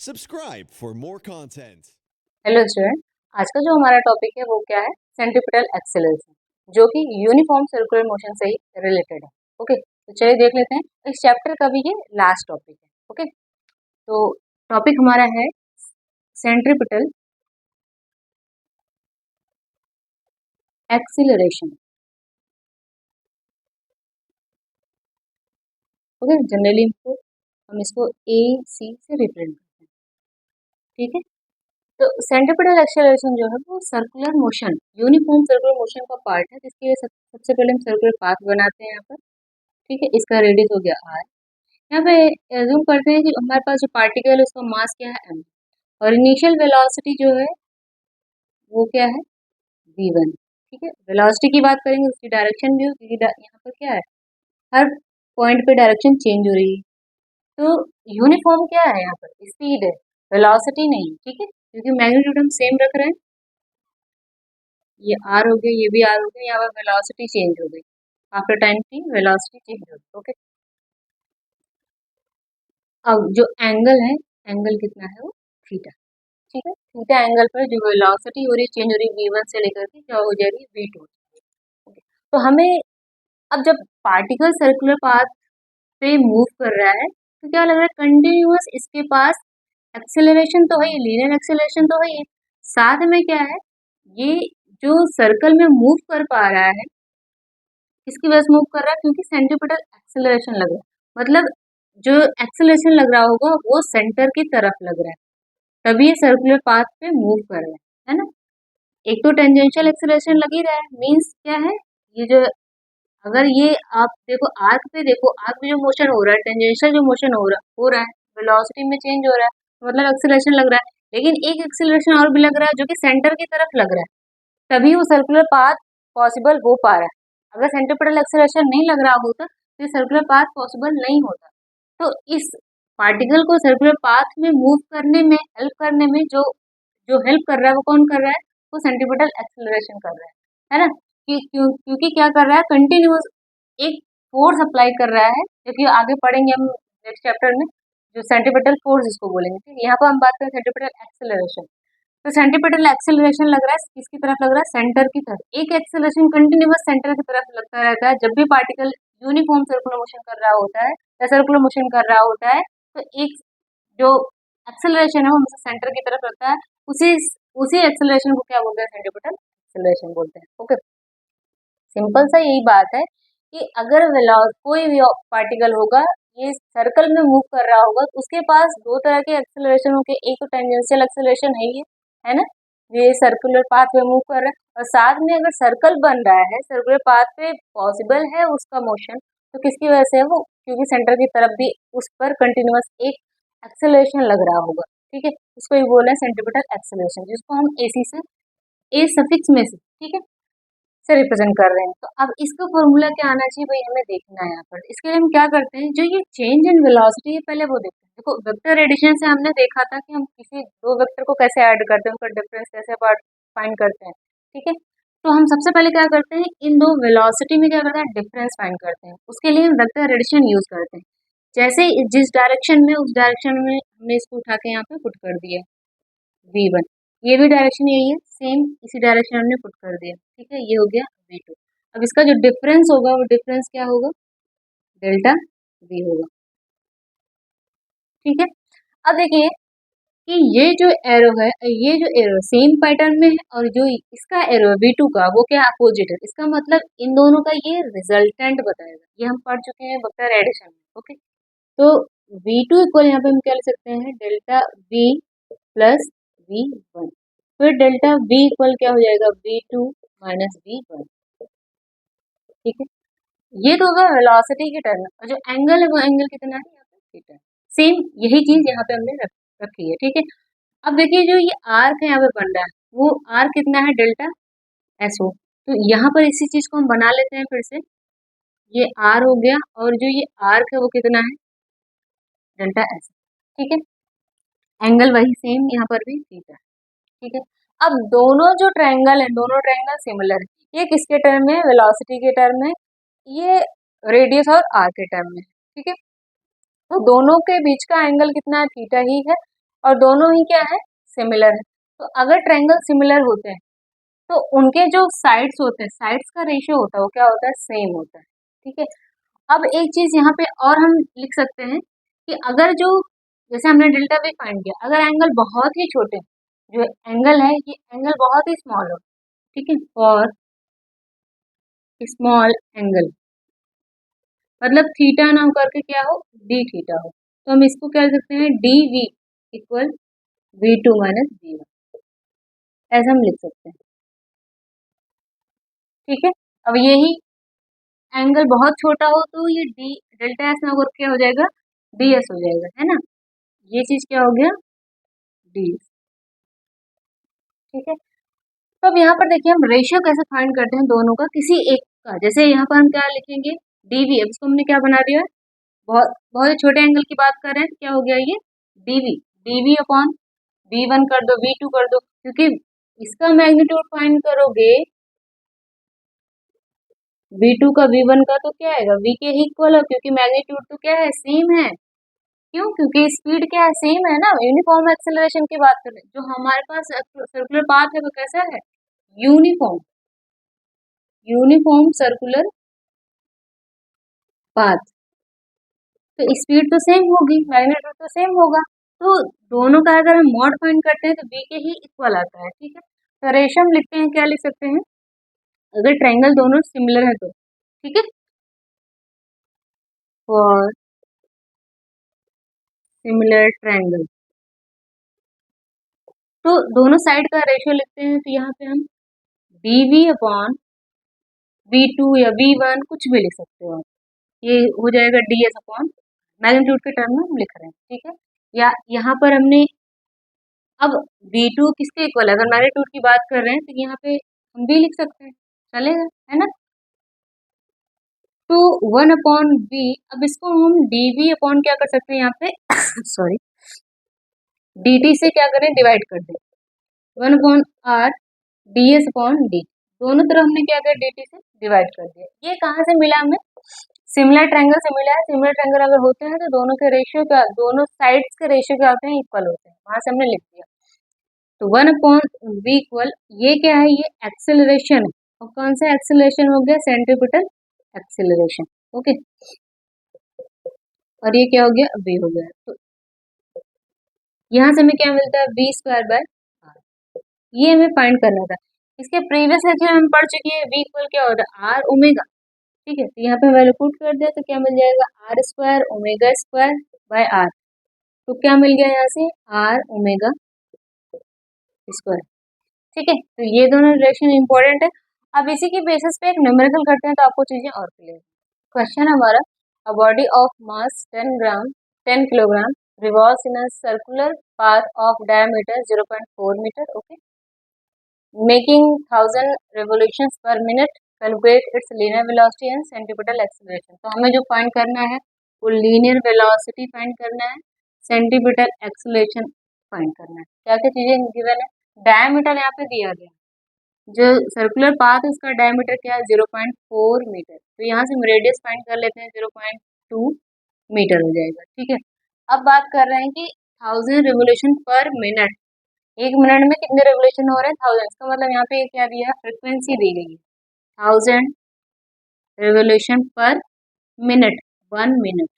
Subscribe for more content. Hello student, आज का जो हमारा टॉपिक है वो क्या है? सेंट्रीपिटल एक्सेलरेशन, जो कि यूनिफॉर्म सर्कुलर मोशन से ही रिलेटेड है। ओके, तो चलिए देख लेते हैं। इस चैप्टर का भी ये लास्ट टॉपिक है। ओके, तो टॉपिक हमारा है सेंट्रीपिटल एक्सीलरेशन। ओके, जनरली हम इसको ए सी से रिप्रेजेंट करते हैं। ठीक है, तो सेंट्रीपिटल एक्सेलरेशन जो है वो circular motion, uniform circular motion का पार्ट है, जिसके लिए सबसे पहले हम सर्कुलर पाथ बनाते हैं यहाँ पर। ठीक है, इसका रेडियस हो गया आर। यहाँ पे एज्यूम करते हैं कि हमारे पास जो पार्टिकल है उसका मास क्या है m, और इनिशियल वेलोसिटी जो है वो क्या है v1। ठीक है, वेलोसिटी की बात करेंगे, उसकी डायरेक्शन भी हो, क्योंकि यहाँ पर क्या है, हर पॉइंट पे डायरेक्शन चेंज हो रही है। तो यूनिफॉर्म क्या है, यहाँ पर स्पीड है, वेलोसिटी नहीं। ठीक है, क्योंकि मैग्नीट्यूड हम सेम रख रहे हैं। ये आर हो गया, ये भी आर हो गया, यहाँ पर वेलोसिटी चेंज हो गई, आफ्टर टाइम की वेलोसिटी चेंज हो गई। ओके, अब जो एंगल है, एंगल कितना है वो थीटा। ठीक है, थीटा एंगल पर जो वेलोसिटी हो रही है, चेंज हो रही है v1 से लेकर के क्या हो जा रही है v2। ओके, तो हमें अब जब पार्टिकल सर्कुलर पाथ पे मूव कर रहा है तो क्या लग रहा है, कंटिन्यूअस इसके पास एक्सेलरेशन तो है, लीनियर एक्सेलरेशन तो है ही, साथ में क्या है, ये जो सर्कल में मूव कर पा रहा है, किसकी वजह से मूव कर रहा है, क्योंकि सेंट्रीपिटल एक्सेलरेशन लग रहा है। मतलब जो एक्सेलरेशन लग रहा होगा वो सेंटर की तरफ लग रहा है, तभी ये सर्कुलर पाथ पे मूव कर रहा है ना। एक तो टेंजेंशियल एक्सेलरेशन लग ही रहा है, मींस क्या है, ये जो, अगर ये आप देखो आर्क पे, देखो आर्क में जो मोशन हो रहा है, टेंजेंशियल जो मोशन हो रहा है, वेलोसिटी में चेंज हो रहा है, मतलब एक्सेलरेशन लग रहा है। लेकिन एक एक्सेलरेशन और भी लग रहा है जो कि सेंटर की तरफ लग रहा है, तभी वो सर्कुलर पाथ पॉसिबल हो पा रहा है। अगर सेंट्रीपिटल एक्सेलरेशन नहीं लग रहा होता तो ये सर्कुलर पाथ पॉसिबल नहीं होता। तो इस पार्टिकल को सर्कुलर पाथ में मूव करने में, हेल्प करने में जो जो हेल्प कर रहा है वो कौन कर रहा है, वो सेंट्रीपिटल एक्सेलरेशन कर रहा है ना। क्योंकि क्या कर रहा है, कंटिन्यूअस एक फोर्स अप्लाई कर रहा है, क्योंकि आगे पढ़ेंगे हम नेक्स्ट चैप्टर में, जो सेंट्रीपिटल फोर्स इसको बोलेंगे। ठीक है, यहाँ पर हम बात करें सेंट्रीपिटल एक्सेलरेशन। तो सेंट्रीपिटल एक्सेलरेशन लग रहा है किसकी तरफ लग रहा है, सेंटर की तरफ। एक एक्सेलरेशन कंटिन्यूअस सेंटर की तरफ लगता रहता है जब भी पार्टिकल यूनिफॉर्म सर्कुलर मोशन कर रहा होता है या सर्कुलर मोशन कर रहा होता है। तो एक जो एक्सेलरेशन है वो हमेशा सेंटर की तरफ लगता है, उसी उसी एक्सेलरेशन को क्या बोलते हैं, सेंट्रीपिटल एक्सेलरेशन बोलते हैं। ओके, सिंपल सा यही बात है कि अगर कोई भी पार्टिकल होगा, ये सर्कल में मूव कर रहा होगा, तो उसके पास दो तरह के एक्सेलरेशन होंगे। एक तो टेंजेंशियल एक्सेलरेशन है ना, ये सर्कुलर पाथ पे मूव कर रहा है, और साथ में अगर सर्कल बन रहा है, सर्कुलर पाथ पे पॉसिबल है उसका मोशन, तो किसकी वजह से है वो, क्योंकि सेंटर की तरफ भी उस पर कंटिन्यूअस एक एक्सेलरेशन लग रहा होगा। ठीक है, उसको ही बोल रहे हैं सेंट्रीपिटल एक्सेलरेशन, जिसको हम एसी से, ए सफिक्स में से, ठीक है, से रिप्रेजेंट कर रहे हैं। तो अब इसका फॉर्मूला क्या आना चाहिए भाई, हमें देखना है यहाँ पर। इसके लिए हम क्या करते हैं, जो ये चेंज इन वेलोसिटी है पहले वो देखते हैं। देखो वेक्टर एडिशन से हमने देखा था कि हम किसी दो वेक्टर को कैसे ऐड करते हैं, उनका डिफरेंस कैसे फाइंड करते हैं। ठीक है, तो हम सबसे पहले क्या करते हैं, इन दो वेलोसिटी में क्या करते हैं, डिफरेंस फाइंड करते हैं। उसके लिए हम वेक्टर एडिशन यूज करते हैं। जैसे जिस डायरेक्शन में, उस डायरेक्शन में हमने इसको उठा के यहाँ पे पुट कर दिया v1, ये भी डायरेक्शन यही है, सेम इसी डायरेक्शन हमने पुट कर दिया। ठीक है, ये हो गया v2। अब इसका जो डिफरेंस होगा वो डिफरेंस क्या होगा, डेल्टा v होगा। ठीक है, अब देखिए कि ये जो एरो है, ये जो एरो सेम पैटर्न में है, और जो इसका एरो है v2 का, वो क्या अपोजिट है। इसका मतलब इन दोनों का ये रिजल्टेंट बताएगा, ये हम पढ़ चुके हैं वेक्टर एडिशन में। ओके, तो v2 इक्वल यहाँ पे हम क्या लिख सकते हैं, डेल्टा v प्लस v1। फिर डेल्टा v इक्वल क्या हो जाएगा, v2 माइनस v1। ठीक है, ये तो होगा वेलोसिटी के टर्म में, और जो एंगल है वो एंगल कितना है यहाँ पे, थीटा। सेम यही चीज यहाँ पे हमने रखी है। ठीक है, अब देखिए जो ये आर्क है यहाँ पे बन रहा है, वो आर्क कितना है, डेल्टा SO। तो यहाँ पर इसी चीज को हम बना लेते हैं फिर से, ये R हो गया, और जो ये आर्क है वो कितना है, डेल्टा S। ठीक है, एंगल वही सेम यहाँ पर भी थीटा। ठीक है, अब दोनों जो ट्रायंगल है, दोनों ट्रायंगल सिमिलर है। ये किसके टर्म में, वेलोसिटी के टर्म में, ये रेडियस और आर के टर्म में। ठीक है, तो दोनों के बीच का एंगल कितना है, थीटा ही है, और दोनों ही क्या है, सिमिलर है। तो अगर ट्रायंगल सिमिलर होते हैं तो उनके जो साइड्स होते हैं, साइड्स का रेशियो होता है वो क्या होता है, सेम होता है। ठीक है। अब एक चीज यहाँ पे और हम लिख सकते हैं कि अगर जो, जैसे हमने डेल्टा वी फाइंड किया, अगर एंगल बहुत ही छोटे, जो एंगल है ये एंगल बहुत ही स्मॉल हो, ठीक है, फॉर स्मॉल एंगल, मतलब थीटा ना होकर के क्या हो, डी थीटा हो, तो हम इसको क्या लिख सकते हैं, D V equal V two minus V one, ऐसा हम लिख सकते हैं। ठीक है। अब यही एंगल बहुत छोटा हो तो ये डी डेल्टा एस ना होकर क्या हो जाएगा, डी एस हो जाएगा, है ना, ये चीज क्या हो गया, डी एस। ठीक है। तो अब यहाँ पर देखिए हम रेशियो कैसे फाइंड करते हैं दोनों का, किसी एक का, जैसे यहाँ पर हम क्या लिखेंगे, डीवी, अब इसको हमने क्या बना दिया है, बहुत बहुत ही छोटे एंगल की बात कर रहे हैं, क्या हो गया ये, DV, DV upon V one कर दो, वी टू कर दो, क्योंकि इसका मैग्नीट्यूड फाइंड करोगे वी टू का वी वन का तो क्या आएगा, वी के इक्वल है, क्योंकि मैग्नीट्यूड तो क्या है, सेम है। क्यों, क्योंकि स्पीड क्या है, सेम है ना, यूनिफॉर्म एक्सेलरेशन की बात कर रहे हैं, जो हमारे पास सर्कुलर पाथ है वो कैसा है, यूनिफॉर्म, यूनिफॉर्म सर्कुलर पाथ, तो स्पीड तो सेम होगी, मैग्नीट्यूड तो सेम होगा, तो दोनों का अगर हम मॉड फाइंड करते हैं तो बी के ही इक्वल आता है। ठीक है। तो रेशियो हम लिखते हैं, क्या लिख सकते हैं, अगर ट्रायंगल दोनों सिमिलर है तो, ठीक है, फॉर सिमिलर ट्रायंगल, तो दोनों साइड का रेशियो लिखते हैं, तो यहाँ पे हम D V upon V two या वी वन कुछ भी लिख सकते हो आप, ये हो जाएगा डी एस अपॉन, मैग्नीट्यूड के टर्म में हम लिख रहे हैं। ठीक है। या यहाँ पर हमने, अब V2 किसके इक्वल है, अगर मैग्नीट्यूड की बात कर रहे हैं तो यहाँ पे हम भी लिख सकते हैं, चलेगा, है ना। तो 1/V, अब इसको हम dV अपॉन क्या कर सकते हैं यहाँ पे सॉरी, dt से क्या करें, डिवाइड कर दें, 1/R ds अपॉन dt, दोनों तरफ हमने क्या किया, dt से डिवाइड कर दिया। ये कहाँ से मिला हमें, सिमिलर ट्रायंगल से मिला है। सिमिलर ट्रायंगल अगर होते हैं तो दोनों के रेशियो का, दोनों साइड्स के रेशियो क्या होते हैं, इक्वल होते हैं, वहां से हमने लिख दिया। तो 1/V इक्वल, ये क्या है, ये एक्सेलरेशन है, और कौन सा एक्सेलरेशन हो गया, सेंट्रीपिटल एक्सेलरेशन। ओके, और ये क्या हो गया, v हो गया। तो यहाँ से हमें क्या मिलता है, v स्क्वायर बाय r, ये हमें फाइंड करना था। इसके प्रीवियस लेक्चर में हम पढ़ चुके हैं v इक्वल क्या होता है, r ओमेगा। ठीक है, तो यहाँ पे वैल्यू पुट कर दिया तो क्या मिल जाएगा, r square omega square by r, तो क्या मिल गया यहाँ से, r ओमेगा स्क्वायर। ठीक है, तो ये दोनों रिलेशन इंपॉर्टेंट है। अब इसी की बेसिस पे एक न्यूमेरिकल करते हैं तो आपको चीजें और क्लियर। क्वेश्चन हमारा, a body of mass 10 kilogram revolves in a circular path of diameter 0.4 meter, okay, making 1000 revolutions per minute, calculate its linear velocity and centripetal acceleration। तो हमें जो फाइंड करना है वो लीनियर वेलोसिटी फाइंड करना है, centripetal acceleration find करना है। क्या क्या चीजें गिवन है, डायमीटर यहाँ पे दिया गया, जो सर्कुलर पाथ है उसका डायमीटर क्या है, 0.4 मीटर, तो यहाँ से हम रेडियस फाइंड कर लेते हैं, 0.2 मीटर हो जाएगा। ठीक है। अब बात कर रहे हैं कि 1000 रिवोल्यूशन पर मिनट, एक मिनट में कितने रेवोल्यूशन हो रहे हैं, 1000, इसका मतलब यहाँ पे क्या दिया है, फ्रिक्वेंसी दी गई है 1000 रिवोल्यूशन पर मिनट, 1 मिनट,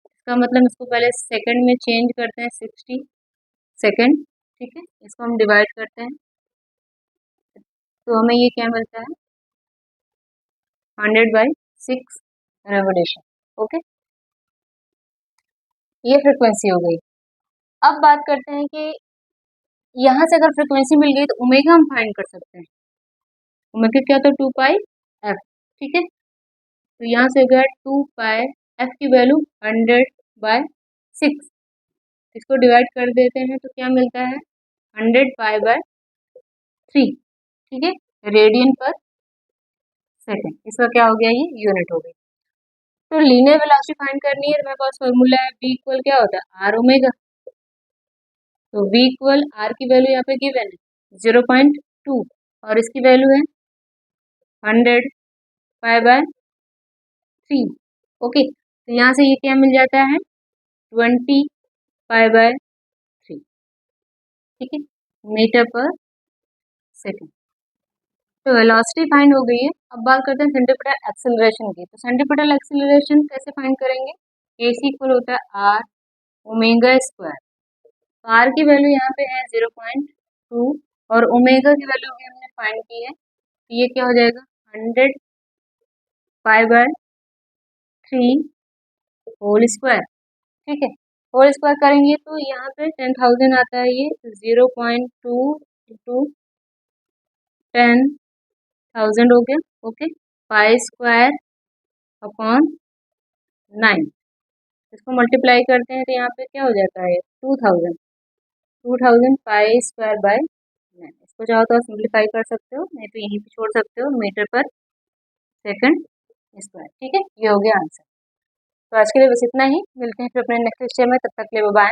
इसका मतलब इसको पहले सेकंड में चेंज करते हैं, 60 सेकंड। ठीक है, इसको हम डिवाइड करते हैं तो हमें ये क्या मिलता है, 100/6 रेवोल्यूशन। ओके, ये फ्रिक्वेंसी हो गई। अब बात करते हैं कि यहाँ से अगर फ्रिक्वेंसी मिल गई तो ओमेगा हम फाइंड कर सकते हैं, ओमेगा क्या होता है, 2πf। ठीक है, तो यहाँ से हो गया 2πf की वैल्यू 100/6, इसको डिवाइड कर देते हैं तो क्या मिलता है, 100π/3। ठीक है, रेडियन पर सेकेंड, इसका क्या हो गया, ये यूनिट हो गई। तो लीनियर वेलोसिटी फाइंड करनी है, मेरे पास फॉर्मूला है, v इक्वल क्या होता है, r ओमेगा, तो v इक्वल r की वैल्यू यहाँ पे गिवन है 0.2 और इसकी वैल्यू है 100π/3। ओके, तो यहाँ से ये क्या मिल जाता है, 20π/3। ठीक है, मीटर पर सेकेंड। तो वेलोसिटी फाइंड हो गई है। अब बात करते हैं सेंट्रीपिटल एक्सेलरेशन की। तो सेंट्रीपिटल एक्सेलरेशन कैसे फाइंड करेंगे? AC इक्वल होता है R ओमेगा स्क्वायर। तो R की वैल्यू यहाँ पे है 0.2 और ओमेगा की वैल्यू भी हमने फाइंड की है, तो ये क्या हो जाएगा 100 पाई बाय 3 होल स्क्वायर। ठीक है, होल स्क्वायर करेंगे तो यहाँ पे 10,000 आता है, ये 0.2 इंटू 10,000 हो गया। ओके, पाई स्क्वायर अपॉन 9, इसको मल्टीप्लाई करते हैं तो यहाँ पे क्या हो जाता है 2000 पाई स्क्वायर बाय 9। इसको चाहो तो आप सिंप्लीफाई कर सकते हो, नहीं तो यहीं पे छोड़ सकते हो, मीटर पर सेकंड स्क्वायर। ठीक है, ये हो गया आंसर। तो आज के लिए बस इतना ही, मिलते हैं फिर अपने नेक्स्ट लेक्चर में, तब तक के लिए बाय।